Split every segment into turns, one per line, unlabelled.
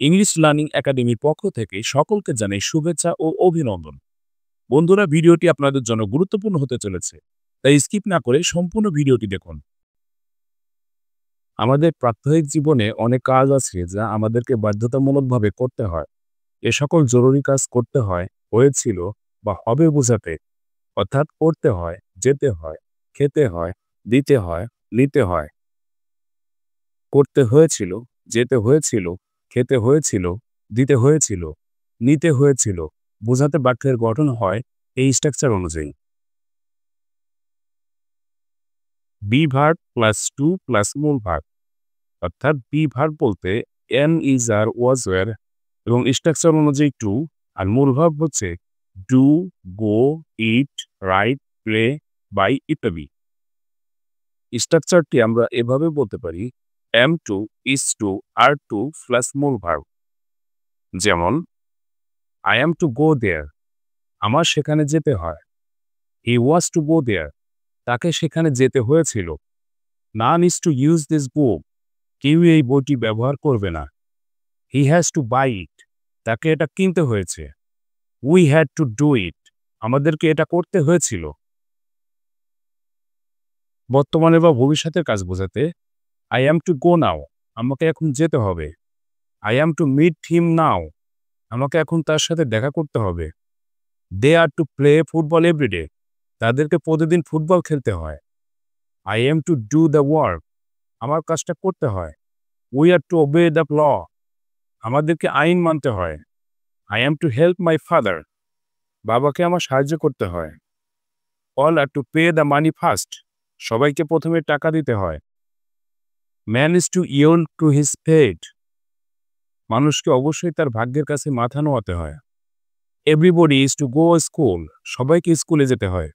English learning একাডেমির পক্ষ থেকে সকলকে জানাই শুভেচ্ছা ও অভিনন্দন। বন্ধুরা, ভিডিওটি আপনাদের জন্য গুরুত্বপূর্ণ হতে চলেছে, তাই স্কিপ না করে সম্পূর্ণ ভিডিওটি দেখুন। আমাদের প্রাত্যহিক জীবনে অনেক কাজ আছে যা আমাদেরকে বাধ্যতামূলকভাবে করতে হয়। এ সকল জরুরি কাজ করতে হয়, হয়েছিল বা হবে বোঝাতে, অর্থাৎ করতে হয়, যেতে হয়, খেতে হয়, দিতে হয়, নিতে হয়। করতে হয়েছিল, যেতে হয়েছিল, খেতে হয়েছিল, দিতে হয়েছিল, নিতে হয়েছিল বোঝাতে বাক্যের গঠন হয় এই স্ট্রাকচার অনুযায়ী। Be verb plus to plus মূল ভার্ব, অর্থাৎ বি ভার্ব বলতে am, is, are, was, were এবং স্ট্রাকচার অনুযায়ী টু, আর মূল ভার্ব হচ্ছে do, go, eat, write, play, buy ইত্যাদি। স্ট্রাকচারটি আমরা এভাবে বলতে পারি: am to, is to, are to plus মূল ভার্ব। যেমন, I am to go there, আমার সেখানে যেতে হয়। হি ওয়াজ টু গো দেয়ার, তাকে সেখানে যেতে হয়েছিল। নান is to use this book, কেউ এই বইটি ব্যবহার করবে না। হি হ্যাজ টু বাই ইট, তাকে এটা কিনতে হয়েছে। We had to do it, আমাদেরকে এটা করতে হয়েছিল। বর্তমানে বা ভবিষ্যতের কাজ বোঝাতে আই অ্যাম টু গো নাও, আমাকে এখন যেতে হবে। I am to meet him now, আমাকে এখন তার সাথে দেখা করতে হবে। They are to play football everyday, তাদেরকে প্রতিদিন ফুটবল খেলতে হয়। I am to do the work, আমার কাজটা করতে হয়। We are to obey the law, আমাদেরকে আইন মানতে হয়। I am to help my father, বাবাকে আমার সাহায্য করতে হয়। All are to pay the money first, সবাইকে প্রথমে টাকা দিতে হয়। Man is to yawn to his fate, মানুষকে অবশ্যই তার ভাগ্যের কাছে মাথা নোয়াতে হয়। Everybody is to go school, সবাইকে স্কুলে যেতে হয়।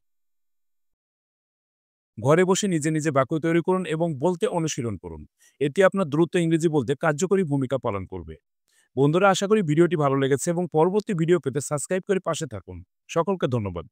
ঘরে বসে নিজে নিজে বাক্য তৈরি করুন এবং বলতে অনুশীলন করুন। এটি আপনার দ্রুত ইংরেজি বলতে কার্যকরী ভূমিকা পালন করবে। বন্ধুরা, আশা করি ভিডিওটি ভালো লেগেছে এবং পরবর্তী ভিডিও পেতে সাবস্ক্রাইব করে পাশে থাকুন। সকলকে ধন্যবাদ।